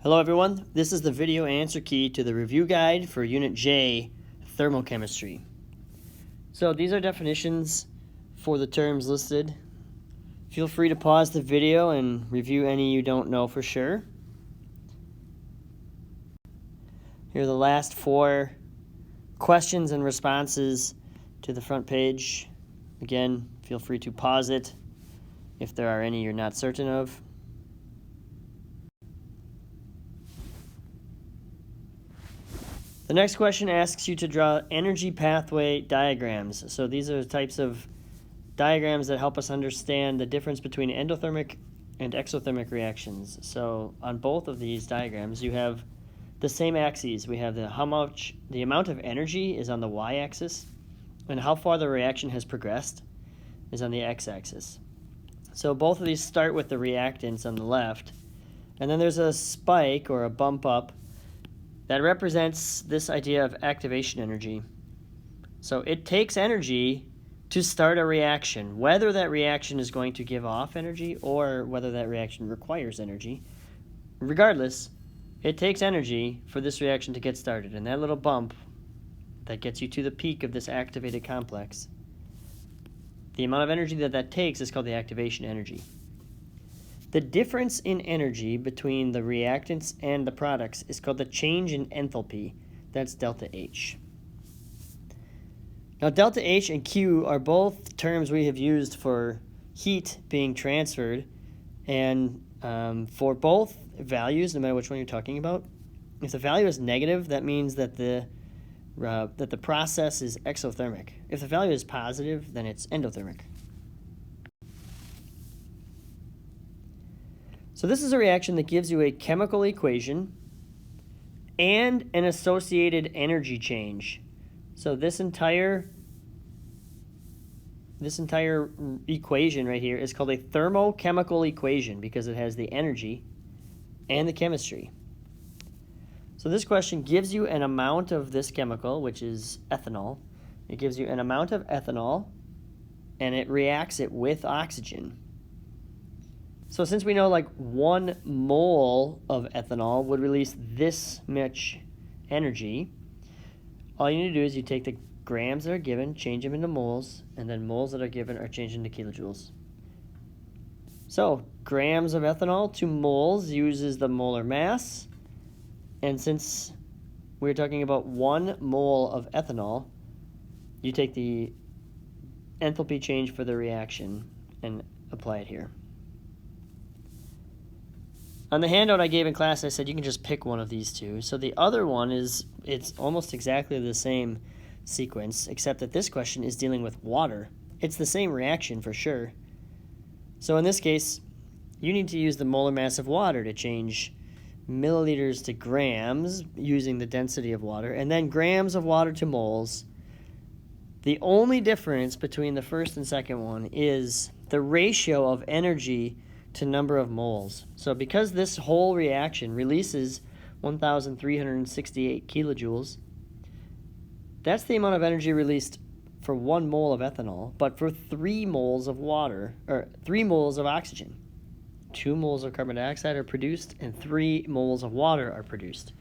Hello everyone, this is the video answer key to the review guide for Unit J, Thermochemistry. So these are definitions for the terms listed. Feel free to pause the video and review any you don't know for sure. Here are the last 4 questions and responses to the front page. Again, feel free to pause it if there are any you're not certain of. The next question asks you to draw energy pathway diagrams. So these are the types of diagrams that help us understand the difference between endothermic and exothermic reactions. So on both of these diagrams, you have the same axes. We have the amount of energy is on the y-axis, and how far the reaction has progressed is on the x-axis. So both of these start with the reactants on the left, and then there's a spike or a bump up that represents this idea of activation energy. So it takes energy to start a reaction, whether that reaction is going to give off energy or whether that reaction requires energy. Regardless, it takes energy for this reaction to get started, and that little bump that gets you to the peak of this activated complex, the amount of energy that takes is called the activation energy. The difference in energy between the reactants and the products is called the change in enthalpy. That's delta H. Now, delta H and Q are both terms we have used for heat being transferred, and for both values, no matter which one you're talking about, if the value is negative, that means that the process is exothermic. If the value is positive, then it's endothermic. So this is a reaction that gives you a chemical equation and an associated energy change. So this entire equation right here is called a thermochemical equation because it has the energy and the chemistry. So this question gives you an amount of this chemical, which is ethanol. It gives you an amount of ethanol, and it reacts it with oxygen. So since we know like 1 mole of ethanol would release this much energy, all you need to do is you take the grams that are given, change them into moles, and then moles that are given are changed into kilojoules. So grams of ethanol to moles uses the molar mass, and since we're talking about 1 mole of ethanol, you take the enthalpy change for the reaction and apply it here. On the handout I gave in class, I said you can just pick one of these two. So the other one it's almost exactly the same sequence, except that this question is dealing with water. It's the same reaction for sure. So in this case, you need to use the molar mass of water to change milliliters to grams using the density of water, and then grams of water to moles. The only difference between the first and second one is the ratio of energy to number of moles. So because this whole reaction releases 1,368 kilojoules, that's the amount of energy released for 1 mole of ethanol, but for 3 moles of water, or 3 moles of oxygen. 2 moles of carbon dioxide are produced, and 3 moles of water are produced.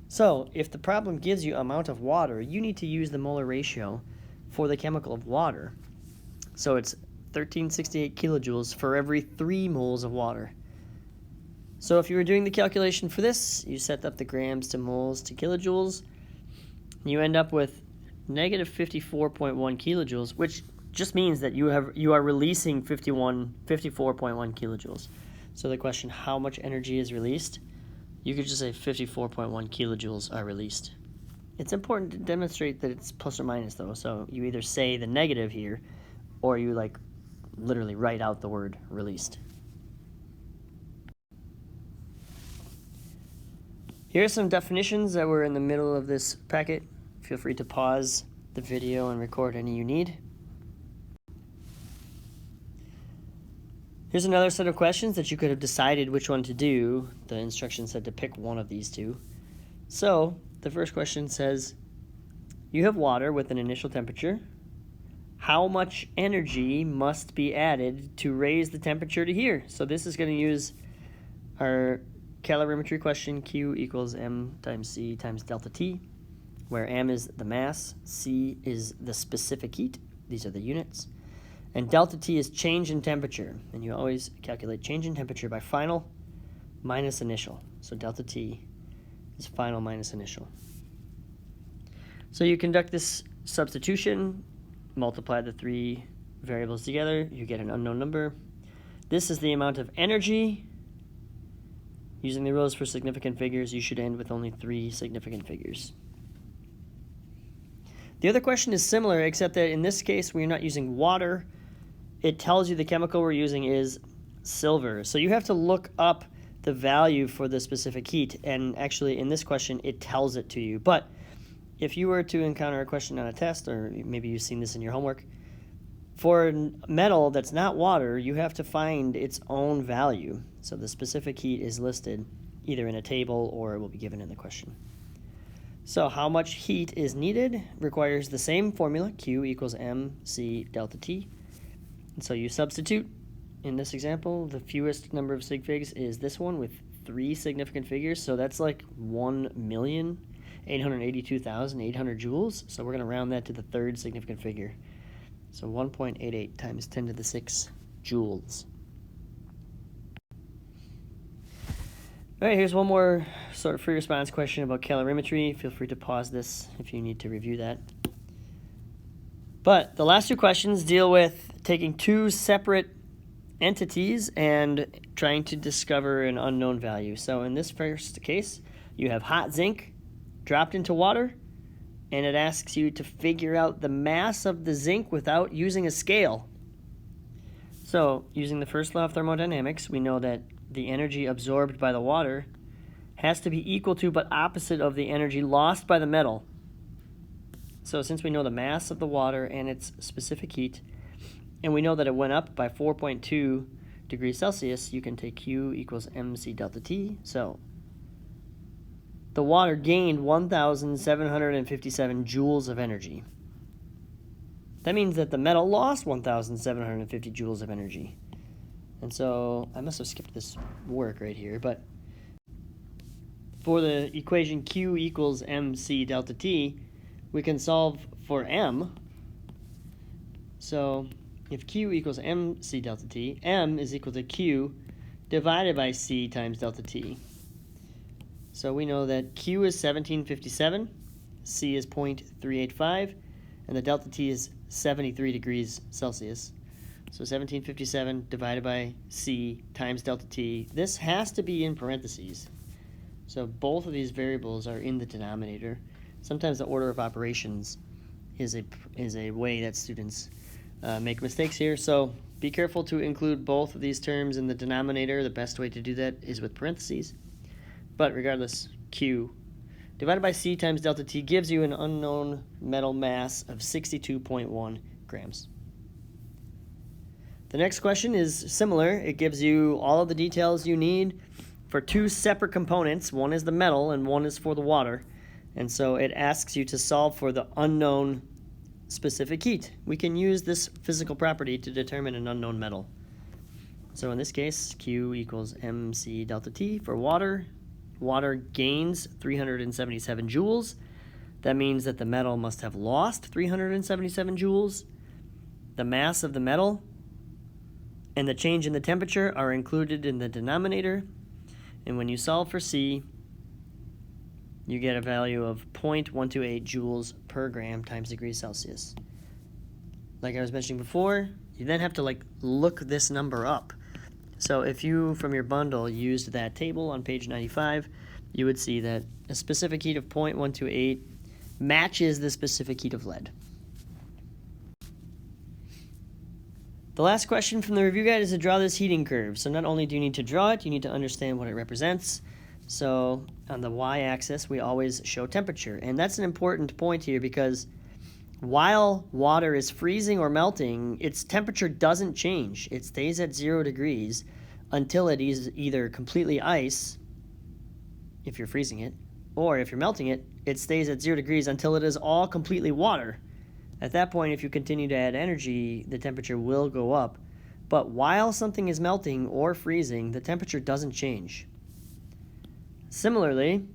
So if the problem gives you amount of water, you need to use the molar ratio for the chemical of water. So it's 1,368 kilojoules for every 3 moles of water. So if you were doing the calculation for this, you set up the grams to moles to kilojoules, you end up with negative 54.1 kilojoules, which just means that you are releasing 54.1 kilojoules. So the question, how much energy is released? You could just say 54.1 kilojoules are released. It's important to demonstrate that it's plus or minus though, so you either say the negative here, or you literally write out the word released. Here are some definitions that were in the middle of this packet. Feel free to pause the video and record any you need. Here's another set of questions that you could have decided which one to do. The instructions said to pick one of these two. So the first question says, you have water with an initial temperature. How much energy must be added to raise the temperature to here? So this is going to use our calorimetry question, Q equals M times C times delta T, where M is the mass, C is the specific heat, these are the units, and delta T is change in temperature, and you always calculate change in temperature by final minus initial. So delta T is final minus initial. So you conduct this substitution, multiply the three variables together, you get an unknown number. This is the amount of energy. Using the rules for significant figures, you should end with only 3 significant figures. The other question is similar, except that in this case, we're not using water. It tells you the chemical we're using is silver. So you have to look up the value for the specific heat, and actually in this question, it tells it to you. But if you were to encounter a question on a test, or maybe you've seen this in your homework, for metal that's not water, you have to find its own value. So the specific heat is listed either in a table or it will be given in the question. So how much heat is needed requires the same formula, Q equals MC delta T. And so you substitute. In this example, the fewest number of sig figs is this one with 3 significant figures. So that's like 1,882,800 joules. So we're going to round that to the third significant figure. So 1.88 times 10 to the 6 joules. All right, here's one more sort of free response question about calorimetry. Feel free to pause this if you need to review that. But the last 2 questions deal with taking 2 separate entities and trying to discover an unknown value. So in this first case, you have hot zinc dropped into water, and it asks you to figure out the mass of the zinc without using a scale. So, using the first law of thermodynamics, we know that the energy absorbed by the water has to be equal to but opposite of the energy lost by the metal. So since we know the mass of the water and its specific heat, and we know that it went up by 4.2 degrees Celsius, you can take Q equals MC delta T. So the water gained 1,757 joules of energy. That means that the metal lost 1,750 joules of energy. And so I must have skipped this work right here, but for the equation Q equals MC delta T, we can solve for M. So if Q equals MC delta T, M is equal to Q divided by C times delta T. So we know that Q is 1757, C is 0.385, and the delta T is 73 degrees Celsius. So 1757 divided by C times delta T. This has to be in parentheses. So both of these variables are in the denominator. Sometimes the order of operations is a way that students make mistakes here. So be careful to include both of these terms in the denominator. The best way to do that is with parentheses. But regardless, Q divided by C times delta T gives you an unknown metal mass of 62.1 grams. The next question is similar. It gives you all of the details you need for 2 separate components. One is the metal and one is for the water. And so it asks you to solve for the unknown specific heat. We can use this physical property to determine an unknown metal. So in this case, Q equals MC delta T for water. Water gains 377 joules. That means that the metal must have lost 377 joules. The mass of the metal and the change in the temperature are included in the denominator. And when you solve for C, you get a value of 0.128 joules per gram times degrees Celsius. Like I was mentioning before, you then have to look this number up. So if you, from your bundle, used that table on page 95, you would see that a specific heat of 0.128 matches the specific heat of lead. The last question from the review guide is to draw this heating curve. So not only do you need to draw it, you need to understand what it represents. So on the y-axis, we always show temperature. And that's an important point here because while water is freezing or melting, its temperature doesn't change. It stays at 0 degrees until it is either completely ice, if you're freezing it, or if you're melting it, it stays at 0 degrees until it is all completely water. At that point, if you continue to add energy, the temperature will go up. But while something is melting or freezing, the temperature doesn't change. Similarly,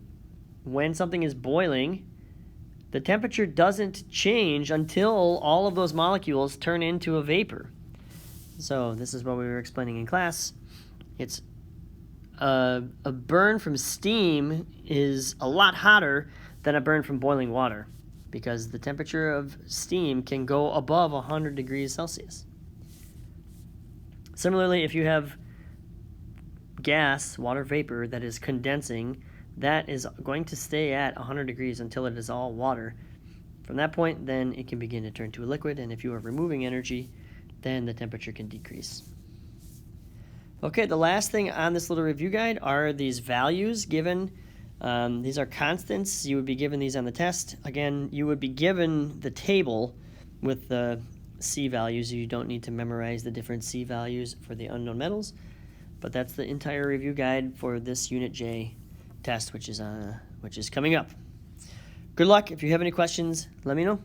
when something is boiling, the temperature doesn't change until all of those molecules turn into a vapor. So this is what we were explaining in class. It's a burn from steam is a lot hotter than a burn from boiling water because the temperature of steam can go above 100 degrees Celsius. Similarly, if you have gas, water vapor, that is condensing, that is going to stay at 100 degrees until it is all water. From that point, then it can begin to turn to a liquid, and if you are removing energy, then the temperature can decrease. Okay, the last thing on this little review guide are these values given. These are constants. You would be given these on the test. Again, you would be given the table with the C values. You don't need to memorize the different C values for the unknown metals, but that's the entire review guide for this Unit J test, which is coming up. Good luck. If you have any questions, let me know.